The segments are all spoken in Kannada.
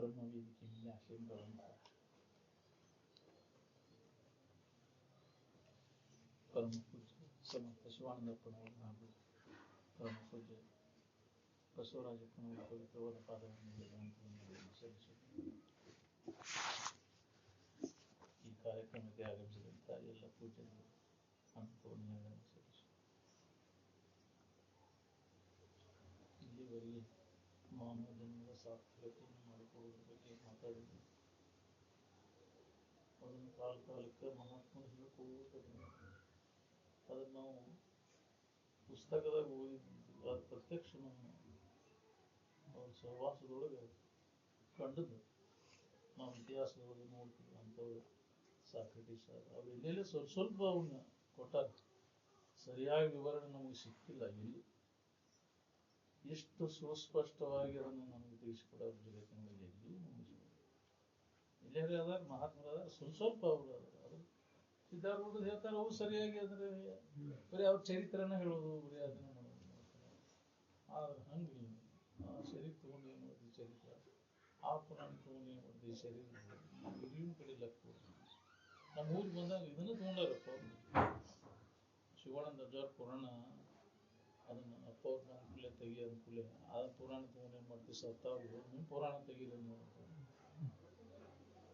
ಬ್ರಹ್ಮವೇದಿಕೆ ಮೇಲೆ ಆಶೀರ್ವಾದ ಪರಮ ಪೂಜ್ಯ ಸಮರ್ಥ ಶಿವಾನಂದಪ್ಪನವರು ಹಾಗೂ ಪರಮ ಪೂಜ್ಯ ಬಸವರಾಜಪ್ಪನವರು ಪವಿತ್ರವಾದ ಪಾದವನ್ನು ಸಲ್ಲಿಸುತ್ತಾರೆ. ಈ ಕಾರ್ಯಕ್ರಮಕ್ಕೆ ಆಗಮಿಸಿದಂಥ ಎಲ್ಲ ಪೂಜ್ಯರು ಅನ್ನಪೂರ್ಣೆಗಳನ್ನು ಸಲ್ಲಿಸುತ್ತಾರೆ. ಇಲ್ಲಿವರೆಗೆ ಮಾನವ ಜನ್ಮದ ಸಾರ್ಥಕತೆಯನ್ನು ಮಾಡಿಕೊಳ್ಳುವುದರ ಬಗ್ಗೆ ಮಾತಾಡಿದ್ವಿ. ಅದನ್ನು ಕಾಲಕ್ಕೆ ಮಹಾತ್ಮರು ಹೇಳ್ಕೊಳ್ಳುವುದನ್ನು ಅದನ್ನು ನಾವು ಪುಸ್ತಕದಾಗ ಓದಿದ್ದು ಅದು ಪ್ರತ್ಯಕ್ಷ ನಮ್ಮ ಅವ್ರ ಸಹವಾಸದೊಳಗೆ ಕಂಡದ್ದು. ನಾವು ಇತಿಹಾಸದೊಳಗೆ ನೋಡ್ತೀವಿ ಅಂಥವ್ರು ಸಾಕ್ರೆಟಿಸ್ ಅವ್ರು ಎಲ್ಲೆಲ್ಲೇ ಸ್ವಲ್ಪ ಸ್ವಲ್ಪ ಅವನ್ನ ಕೊಟ್ಟಾರ. ಸರಿಯಾಗಿ ವಿವರಣೆ ನಮಗೆ ಸಿಕ್ತಿಲ್ಲ. ಎಲ್ಲಿ ಎಷ್ಟು ಸುಸ್ಪಷ್ಟವಾಗಿ ಅದನ್ನು ನಮಗೆ ತಿಳಿಸಿಕೊಡೋರು ಜಗತ್ತಿನಲ್ಲಿ ಎಲ್ಲಿ ನಮಗೆ ಎಲ್ಲೇ ಅದಾರ ಮಹಾತ್ಮರು ಅದಾರ ಸ್ವಲ್ಪ ಅವರು ಅದಾರ. ಅದು ಸಿದ್ಧಾರೂಢರು ಹೇಳ್ತಾರೆ ಅವು ಸರಿಯಾಗಿ ಅಂದ್ರೆ ಬರೀ ಅವ್ರ ಚರಿತ್ರನ ಹೇಳೋದು ಬರೀ ಅದನ್ನ ಮಾಡೋದು. ಆದ್ರೆ ಹಂಗೆ ಆ ಶರೀರ ತಗೊಂಡು ಏನು ಮಾಡಿದ್ವಿ ಚರಿತ್ರ, ಆ ಪುರಾಣ ತಗೊಂಡು ಏನು ಮಾಡಿದ್ವಿ ಶರೀರ ಹಿರಿಯನ ಕಡೆ ಲಕ್ಕ. ನಮ್ಮ ಊರಿಗೆ ಬಂದಾಗ ಇದನ್ನು ತಗೊಂಡಾರಪ್ಪ ಅವರು. ಶಿವಾನಂದ ಅಜ್ಜಾರ್ ಪುರಾಣ ಅದನ್ನ ಅಪ್ಪ ಅವ್ರ ಅನುಕೂಲೆ ತೆಗಿ ಅನುಕೂಲೆ ಆ ಪುರಾಣ ತಗೊಂಡು ಏನು ಮಾಡ್ತೀವಿ ಸತ್ತಾದ್ರು ನಿಮ್ಮ ಪುರಾಣ ತೆಗೀರಿ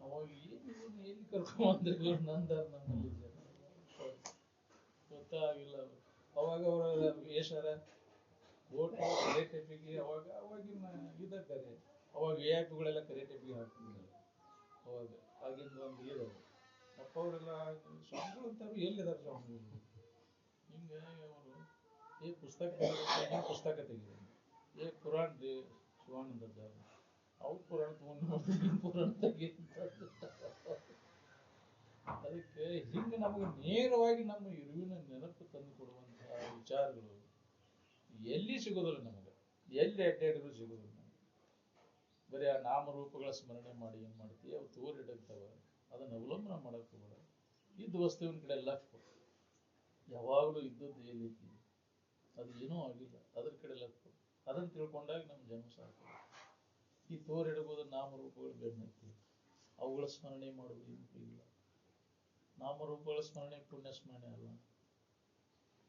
ಅವಾಗ ಏನು ಎಲ್ಲಿ ಕರ್ಕೊಂಡ್ರು ನಂದಾರ ನಮ್ಮಲ್ಲಿ ಜನ ಗೊತ್ತಾಗಿಲ್ಲ. ಅವಾಗ ಅವರ ವೇಷರ ಓಟು ಕರೆ ಟೆಪಿಗೆ ಅವಾಗಿನ ಇದಕ್ಕರೆ ಅವಾಗ AIPಗಳೆಲ್ಲ ಕರೆ ಟೆಪಿಗೆ ಹಾಕ್ತಿದ್ರು. ಅವಾಗ ಆಗಿಂದ ಒಂದು ಇದು ಅಪ್ಪ ಅವರೆಲ್ಲ ಸ್ವಾಮಿಗಳು ಅಂತಾರು ಎಲ್ಲಿದ್ದಾರೆ ಸ್ವಾಮಿಗಳು ಹಿಂಗೆ ಅವರು ಪುಸ್ತಕ ತೆಗೀರಿ ಪುರಾಣ ರೀ ಶಿವಾನಂದ ಅವ್ರ ಪುರಾಣ ತಗೊಂಡು ಪುರಾಣ ತೆಗಿ. ಅದಕ್ಕೆ ಹಿಂಗೆ ನಮಗೆ ನೇರವಾಗಿ ನಮ್ಮ ಇರುವಿನ ನೆನಪು ತಂದು ಕೊಡುವಂತಹ ವಿಚಾರಗಳು ಎಲ್ಲಿ ಸಿಗೋದಿಲ್ಲ. ನಮಗೆ ಎಲ್ಲಿ ಅಡ್ಡಾಡಿದ್ರು ಸಿಗೋದಿಲ್ಲ. ನಮಗೆ ಬರೀ ಆ ನಾಮರೂಪಗಳ ಸ್ಮರಣೆ ಮಾಡಿ ಏನ್ ಮಾಡ್ತೀವಿ ಅವು ತೋರಿಡಕ್ತವ. ಅದನ್ನ ಅವಲಂಬನ ಮಾಡಕ್ ಹೋಗಬೇಡ. ಇದ್ದ ವಸ್ತುವಿನ ಕಡೆ ಲಕ್ಷ ಕೊಡು. ಯಾವಾಗಲೂ ಇದ್ದದ್ದು ಏನೈತಿ ಅದು ಏನೂ ಆಗಿಲ್ಲ ಅದ್ರ ಕಡೆ ಲಕ್ಷ ಕೊಡು. ಅದನ್ನ ತಿಳ್ಕೊಂಡಾಗ ನಮ್ಮ ಜನ್ಮ ಸಾಕು. ಈ ತೋರಿಡಬಹುದು ನಾಮರೂಪಗಳು ಬೆನ್ನೈತಿ ಅವುಗಳ ಸ್ಮರಣೆ ಮಾಡುವುದು ಏನೂ ಇಲ್ಲ. ನಾಮರೂಪಗಳ ಸ್ಮರಣೆ ಪುಣ್ಯ ಸ್ಮರಣೆ ಅಲ್ಲ.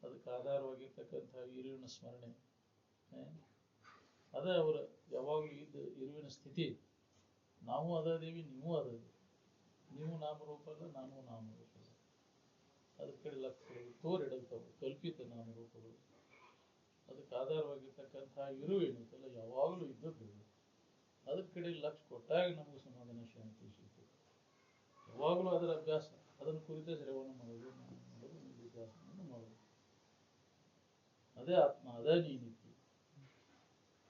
ಅದಕ್ಕೆ ಆಧಾರವಾಗಿರ್ತಕ್ಕಂಥ ಇರುವಿನ ಸ್ಮರಣೆ ಅದೇ ಅವರ ಯಾವಾಗಲೂ ಇದ್ದ ಇರುವಿನ ಸ್ಥಿತಿ. ನಾವು ಅದೇವಿ ನೀವು ಅದೇ. ನೀವು ನಾಮರೂಪ ಅಲ್ಲ ನಾನು ನಾಮರೂಪ ಅಲ್ಲ. ಅದ್ರ ಕಡೆ ಲಕ್ಷ ತೋರಿಡಲ್ತವು ಕಲ್ಪಿತ ನಾಮರೂಪಗಳು. ಅದಕ್ಕೆ ಆಧಾರವಾಗಿರ್ತಕ್ಕಂಥ ಇರುವೇನೈತಲ್ಲ ಯಾವಾಗಲೂ ಇದ್ದದ್ದು ಅದ್ರ ಕಡೆ ಲಕ್ಷ ಕೊಟ್ಟಾಗ ನಮಗೆ ಸಮಾಧಾನ ಶಾಂತಿ ಸಿಗ್ತದೆ. ಯಾವಾಗಲೂ ಅದರ ಅಭ್ಯಾಸ ಅದನ್ನು ಕುರಿತ ಶ್ರವಣ ಮಾಡೋದು ನಿಧಿಧ್ಯಾಸನವನ್ನು ಮಾಡೋದು. ಅದೇ ಆತ್ಮ ಅದೇ ನೀತಿ.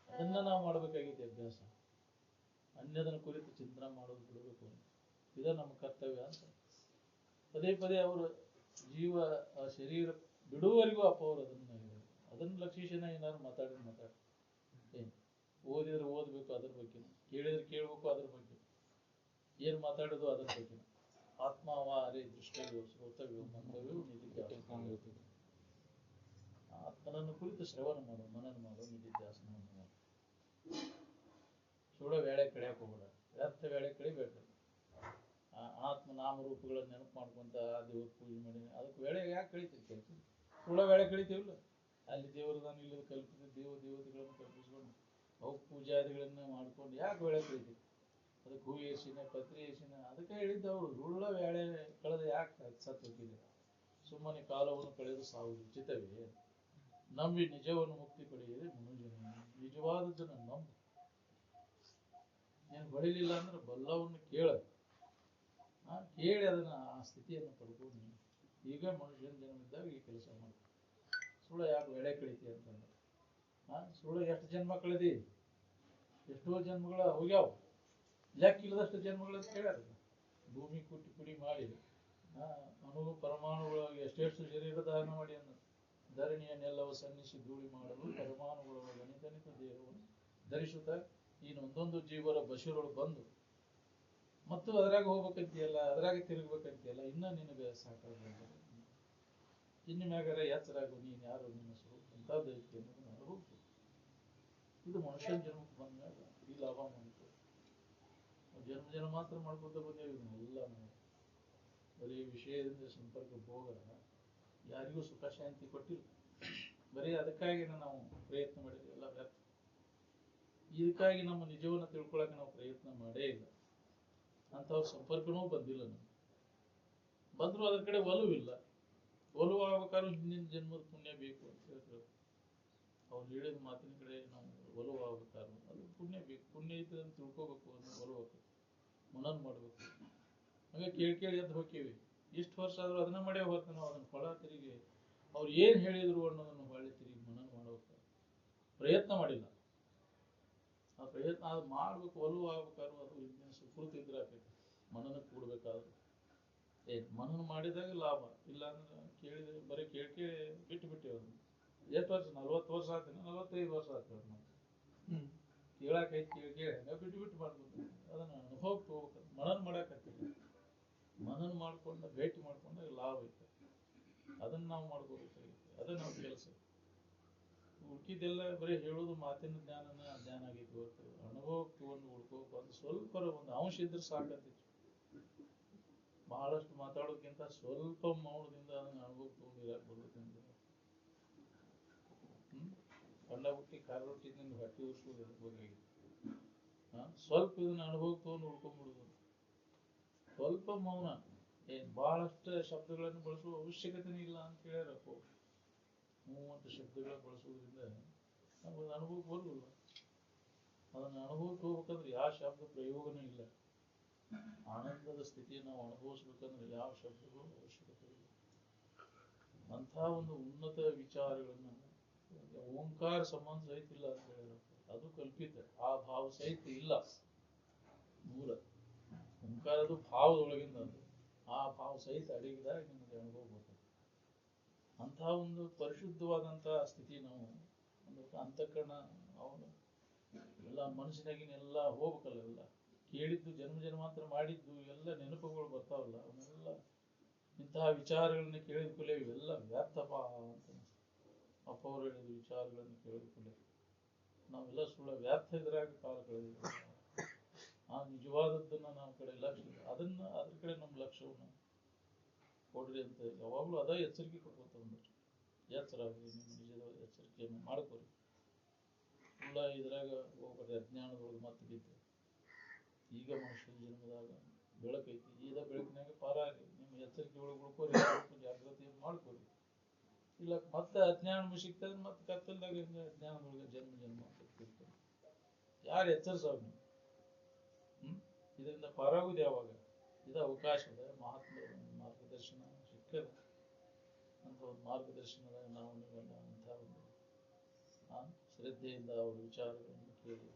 ಅದನ್ನ ನಾವು ಮಾಡಬೇಕಾಗಿದೆ ಅಭ್ಯಾಸ. ಅನ್ಯದನ್ನು ಕುರಿತು ಚಿಂತನೆ ಮಾಡೋದು ಬಿಡಬೇಕು. ಇದೇ ನಮ್ಮ ಕರ್ತವ್ಯ ಅಂತ ಪದೇ ಪದೇ ಅವರು ಜೀವ ಆ ಶರೀರ ಬಿಡುವವರೆಗೂ ಅಪ್ಪ ಅವರು ಅದನ್ನ ಲಕ್ಷಿಸಿನ ಏನಾದ್ರು ಮಾತಾಡಿ ಏನ್ ಓದಿದ್ರೆ ಓದ್ಬೇಕು ಅದ್ರ ಬಗ್ಗೆ, ಕೇಳಿದ್ರೆ ಕೇಳ್ಬೇಕು ಅದ್ರ ಬಗ್ಗೆ, ಏನ್ ಮಾತಾಡೋದು ಅದ್ರ ಬಗ್ಗೆ. ಆತ್ಮವಾರೇ ದೃಷ್ಟವ್ಯೋ ಶ್ರೋತವ್ಯೋ ಮಂತವ್ಯೋ ನಿಧಿಧ್ಯಾಸನ. ಆತ್ಮನನ್ನು ಕುರಿತು ಶ್ರವಣ ಮಾಡು, ಮನನ ಮಾಡು, ನಿಧಿಧ್ಯಾಸನವನ್ನು ಮಾಡು. ಸುಳ್ಳ ವೇಳೆ ಕಳೆಯಕ್ಕೆ ಹೋಗಬೇಡ. ವ್ಯರ್ಥ ವೇಳೆ ಕಳಿಬೇಕು. ಆತ್ಮ ನಾಮರೂಪಗಳನ್ನು ನೆನಪು ಮಾಡ್ಕೊಂತ ದೇವ್ರ ಪೂಜೆ ಮಾಡಿ ಅದಕ್ಕೆ ವೇಳೆ ಯಾಕೆ ಕಳಿತೀವಿ? ಸುಳ್ಳ ವೇಳೆ ಕಳಿತೀವಿಲ್ಲ. ಅಲ್ಲಿ ದೇವರದಾನ ಇಲ್ಲದ ಕಲ್ಪಿತ ದೇವತೆಗಳನ್ನು ಕಲ್ಪಿಸ್ಕೊಂಡು ಅವು ಪೂಜಾದಿಗಳನ್ನ ಮಾಡ್ಕೊಂಡು ಯಾಕೆ ವೇಳೆ ಕಳಿತೀವಿ? ಅದಕ್ಕೆ ಹೂ ಏಸಿನ ಪತ್ರಿ ಏಸಿನ ಅದಕ್ಕೆ ಹೇಳಿದ್ದವರು ಸುಳ್ಳ ವೇಳೆ ಕಳೆದ ಯಾಕೆ ಸತ್ತೋಗಿದೆ? ಸುಮ್ಮನೆ ಕಾಲವನ್ನು ಕಳೆದು ಸಾವುದು ಉಚಿತವೇ? ನಂಬಿ ನಿಜವನ್ನು ಮುಕ್ತಿ ಪಡೆಯಿರಿ ಮನುಜನ. ನಿಜವಾದದ್ದನ್ನು ನಂಬು. ನೀನು ಹೊಡಿಲಿಲ್ಲ ಅಂದ್ರೆ ಬಲ್ಲವನ್ನು ಕೇಳ, ಕೇಳಿ ಅದನ್ನ ಆ ಸ್ಥಿತಿಯನ್ನು ಪಡ್ಕೊಂಡು ಈಗ ಮನುಷ್ಯನ ಜನ್ಮಿದ್ದಾಗ ಈ ಕೆಲಸ ಮಾಡಿ. ಸುಳ್ಳ ಯಾಕೆ ವೇಳೆ ಕಳಿತಿ ಅಂತಂದ್ರೆ ಸುಳ್ಳ ಎಷ್ಟು ಜನ್ಮ ಕಳೆದಿ? ಎಷ್ಟೋ ಜನ್ಮಗಳ ಹೋಗ್ಯಾವ. ಲೆಕ್ಕಿಲ್ಲದಷ್ಟು ಜನ್ಮಗಳನ್ನು ಕೇಳ್ಯಾರ. ಭೂಮಿ ಕುಟ್ಟಿ ಪುಡಿ ಮಾಡಿ ಅಣು ಪರಮಾಣುಗಳಾಗಿ ಎಷ್ಟೆಷ್ಟು ಶರೀರ ಧಾರಣ ಮಾಡಿ ಅನ್ನ ಧರಣಿಯನ್ನೆಲ್ಲವೂ ಸನ್ನಿಸಿ ಧೂಳಿ ಮಾಡಲು ಪರಮಾಣುಗಳ ಗಣಿತನಿತ ದೇಹವನ್ನು ಧರಿಸುತ್ತಾ ಇನ್ನೊಂದೊಂದು ಜೀವರ ಬಶೀರೊಳು ಬಂದು ಮತ್ತು ಅದ್ರಾಗ ಹೋಗ್ಬೇಕಂತೀಯಲ್ಲ, ಅದ್ರಾಗ ತಿರುಗ್ಬೇಕಂತೀಯಲ್ಲ, ಇನ್ನ ನಿನಗೆ ಸಾಕಾಗ ಇನ್ನು ಮ್ಯಾಗಾರ ಎಚ್ಚರಾಗು. ನೀನ್ ಯಾರು, ನಿನ್ನ ಸ್ವರೂಪ ಅಂತದ್ದು ಐತಿ ಅನ್ನೋದನ್ನ ಅನುಭವಿಸು. ಇದು ಮನುಷ್ಯನ ಜನ್ಮಕ್ಕೆ ಬಂದಾಗ ಈ ಲಾಭ ಮಾಡಿತು. ಜನ ಮಾತ್ರ ಮಾಡ್ಕೊತ ಬಂದೇವಿ ಎಲ್ಲ. ಬರೀ ವಿಷಯದಿಂದ ಸಂಪರ್ಕಕ್ಕೆ ಹೋಗ ಯಾರಿಗೂ ಸುಖ ಶಾಂತಿ ಕೊಟ್ಟಿಲ್ಲ. ಬರೀ ಅದಕ್ಕಾಗಿ ನಾವು ಪ್ರಯತ್ನ ಮಾಡಿದ್ವಿ, ಎಲ್ಲ ವ್ಯರ್ಥ. ಇದಕ್ಕಾಗಿ ನಮ್ಮ ನಿಜವನ್ನು ತಿಳ್ಕೊಳಕ್ಕೆ ನಾವು ಪ್ರಯತ್ನ ಮಾಡೇ ಇಲ್ಲ. ಅಂಥವ್ರ ಸಂಪರ್ಕನೂ ಬಂದಿಲ್ಲ ನಮ್ಗೆ. ಬಂದ್ರು ಅದ್ರ ಕಡೆ ಒಲವಿಲ್ಲ. ಒಲವು ಆಗ್ಬೇಕಾದ್ರೂ ಹಿಂದಿನ ಜನ್ಮದ ಪುಣ್ಯ ಬೇಕು ಅಂತ ಹೇಳ್ತಾರೆ. ಅವ್ರು ಹೇಳಿದ ಮಾತಿನ ಕಡೆ ನಾವು ಒಲವು ಆಗ್ಬೇಕಾದ್ರೂ ಅದು ಪುಣ್ಯ ಬೇಕು. ಪುಣ್ಯ ಇದ್ರೆ ಅಂತ ತಿಳ್ಕೋಬೇಕು, ಅದನ್ನ ಒಲವು ಮನನ್ ಮಾಡ್ಬೇಕು. ಹಂಗೆ ಕೇಳಿ ಎದ್ದು ಹೋಗ್ತೀವಿ. ಇಷ್ಟು ವರ್ಷ ಆದ್ರೂ ಅದನ್ನ ಮಾಡೇ ಹೋಗ್ತಾನೆ. ನಾವು ಅದನ್ನ ಫಲ ತಿರುಗಿ ಅವ್ರು ಏನ್ ಹೇಳಿದ್ರು ಅನ್ನೋದನ್ನು ಹೊಳ್ಳಿ ತಿರುಗಿ ಮನನ್ ಮಾಡೋಕೆ ಪ್ರಯತ್ನ ಮಾಡಿಲ್ಲ. ಆ ಪ್ರಯತ್ನ ಅದು ಮಾಡ್ಬೇಕು. ಒಲವು ಆಗ್ಬೇಕಾದ್ರೂ ಅದು ಹಿಂದಿನ ಸುಕೃತಿ ಇದ್ರೆ ಆಗ್ಬೇಕು. ಮನನಕ್ಕೆ ಕೂಡ್ಬೇಕಾದ್ರೆ ಮನನ ಮಾಡಿದಾಗ ಲಾಭ. ಇಲ್ಲ ಅಂದ್ರೆ ಕೇಳಿದ್ರೆ ಬರೀ ಕೇಳಿ ಬಿಟ್ಟು ಅವ್ರು. ಎಷ್ಟು ವರ್ಷ? 40 ವರ್ಷ ಆಗ್ತೇನೆ, 45 ವರ್ಷ ಆಗ್ತೇವೆ ನಾವು ಕೇಳಾಕೈತಿ. ಕೇಳಿ ಬಿಟ್ಟು ಮಾಡ್ಬೋದು. ಅದನ್ನ ಅನುಭವಕ್ಕೆ ಹೋಗ್ಬೇಕು. ಮನನ್ ಮಾಡಾಕತ್ತೀವಿ. ಮನನ್ ಮಾಡ್ಕೊಂಡು ಭೇಟಿ ಮಾಡ್ಕೊಂಡಾಗ ಲಾಭ ಐತೆ. ಅದನ್ನ ನಾವು ಮಾಡ್ಕೋಬೇಕಾಗಿತ್ತು. ಅದೇ ನಾವು ಕೆಲಸ. ಉಳ್ಕಿದ್ದೆಲ್ಲ ಬರೀ ಹೇಳೋದು ಮಾತಿನ ಜ್ಞಾನ ಆಗೈತಿ ಹೊರತು ಅನುಭವಕ್ಕೆ ತಗೊಂಡು ಉಳ್ಕೋಬೇಕು. ಅದು ಸ್ವಲ್ಪ ಒಂದು ಅಂಶ ಇದ್ರೆ ಸಾಕತ್ತಿತ್ತು. ಬಹಳಷ್ಟು ಮಾತಾಡೋಕ್ಕಿಂತ ಸ್ವಲ್ಪ ಮೌನದಿಂದ ಅದನ್ನ ಅನುಭವಕ್ಕೆ ತಗೊಂಡಿರಾಕ್ ಬರ್ತೈತಿ. ಕಂಡ ಹುಟ್ಟಿ ಕಾಲ ರೊಟ್ಟಿದಿಂದ ಹೊಟ್ಟಿ ಉರ್ಸೋದು ಬೇಕಾಗಿತ್ತು. ಸ್ವಲ್ಪ ಇದನ್ನ ಅನುಭವಕ್ಕೆ ತಗೊಂಡು ಉಳ್ಕೊಂಡ್ಬಿಡುದು. ಸ್ವಲ್ಪ ಮೌನ. ಬಹಳಷ್ಟು ಶಬ್ದಗಳನ್ನು ಬಳಸುವ ಅವಶ್ಯಕತೆನೇ ಇಲ್ಲ ಅಂತ ಹೇಳ್ಯಾರಪ್ಪ. 30 ಶಬ್ದಗಳ ಬಳಸುವುದರಿಂದ ನಮ್ಗೆ ಅನುಭವಕ್ಕೆ ಬರುವುದಿಲ್ಲ. ಅದನ್ನ ಅನುಭವಕ್ಕೆ ಹೋಗ್ಬೇಕಂದ್ರೆ ಯಾವ ಶಬ್ದ ಪ್ರಯೋಗನೂ ಇಲ್ಲ. ಆನಂದದ ಸ್ಥಿತಿಯನ್ನು ನಾವು ಅನುಭವಿಸ್ಬೇಕಂದ್ರೆ ಯಾವ ಶಬ್ದಗಳು ಅವಶ್ಯಕತೆ ಇಲ್ಲ. ಅಂಥ ಒಂದು ಉನ್ನತ ವಿಚಾರಗಳನ್ನ ಓಂಕಾರ ಸಂಬಂಧ ಸಹಿತ ಇಲ್ಲ ಅಂತ ಹೇಳ್ಯಾರಪ್ಪ. ಅದು ಕಲ್ಪಿತ. ಆ ಭಾವ ಸಹಿತ ಇಲ್ಲ. ಮೂಲ ಓಂಕಾರದು ಭಾವದೊಳಗಿಂದ ಅದು. ಆ ಭಾವ ಸಹಿತ ಅಡಗಿದಾಗ ನಿಮಗೆ ಅನುಭವ ಬರ್ತದೆ. ಅಂಥ ಒಂದು ಪರಿಶುದ್ಧವಾದಂತಹ ಸ್ಥಿತಿ ನಾವು ಅಂತಃಕರಣ ಅವನು ಎಲ್ಲ ಮನಸ್ಸಿನಾಗಿನ ಎಲ್ಲ ಹೋಗ್ಬೇಕಲ್ಲ. ಎಲ್ಲ ಕೇಳಿದ್ದು ಜನ್ಮಾಂತರ ಮಾಡಿದ್ದು ಎಲ್ಲ ನೆನಪುಗಳು ಬರ್ತಾವಲ್ಲ, ಅವನ್ನೆಲ್ಲ ಇಂತಹ ವಿಚಾರಗಳನ್ನ ಕೇಳಿದ ಕೂಡಲೇ ಇವೆಲ್ಲ ವ್ಯರ್ಥಪ ಅಂತ ಅಪ್ಪ ಅವರು ಹೇಳಿದ ವಿಚಾರಗಳನ್ನು ಕೇಳಿದ ಕೂಡಲೇ ನಾವೆಲ್ಲ ಸುಳ್ಳ ವ್ಯರ್ಥ ಇದ್ರಾಗ ಕಾಲ ಕಳೆದಿದ್ವಿ. ಆ ನಿಜವಾದದ್ದನ್ನ ನಮ್ಮ ಕಡೆ ಲಕ್ಷ್ಯ, ಅದ್ರ ಕಡೆ ನಮ್ಮ ಲಕ್ಷ್ಯವನ್ನು ಕೊಡ್ರಿ ಅಂತ ಯಾವಾಗಲೂ ಅದ ಎಚ್ಚರಿಕೆ ಕೊಡ್ಕೊತ ಬಂದ್ರಿ. ಎಚ್ಚರಾಗ್ರಿ, ನಿಮ್ಮ ನಿಜದ ಎಚ್ಚರಿಕೆಯನ್ನು ಮಾಡ್ಕೊರಿ. ಸುಳ್ಳ ಇದ್ರಾಗ ಹೋಗ್ಬೇಡ್ರಿ. ಅಜ್ಞಾನದೊಳಗೆ ಮತ್ತೆ ಬಿದ್ದು ಈಗ ಮನುಷ್ಯ ಜನ್ಮದಾಗ ಬೆಳಕೈತಿ. ಈಗ ಬೆಳಕಿನಾಗ ಪಾರಾಗ್ರಿ. ನಿಮ್ಮ ಎಚ್ಚರಿಕೆ ಒಳಗೆ ಉಳ್ಕೋರಿ, ಜಾಗೃತಿಯನ್ನು ಮಾಡ್ಕೊರಿ. ಇಲ್ಲ ಮತ್ತೆ ಅಜ್ಞಾನ ಸಿಗ್ತದೆ, ಮತ್ತೆ ಕತ್ತಲ್ದಾಗ ಅಜ್ಞಾನದೊಳಗೆ ಜನ್ಮ ಸಿಗ್ತಿರ್ತಾರೆ. ಯಾರು ಎಚ್ಚರಿಸೋರು ನೀವು? ಇದರಿಂದ ಪಾರಾಗುದು ಯಾವಾಗ? ಇದು ಅವಕಾಶದ ಮಹಾತ್ಮರ ಮಾರ್ಗದರ್ಶನ ಸಿಕ್ಕದ. ಅಂತ ಒಂದು ಮಾರ್ಗದರ್ಶನದಾಗ ನಾವು ನೀವೆಲ್ಲ ಅಂಥ ಒಂದು ಶ್ರದ್ಧೆಯಿಂದ ಅವರ ವಿಚಾರಗಳನ್ನು ಕೇಳಿ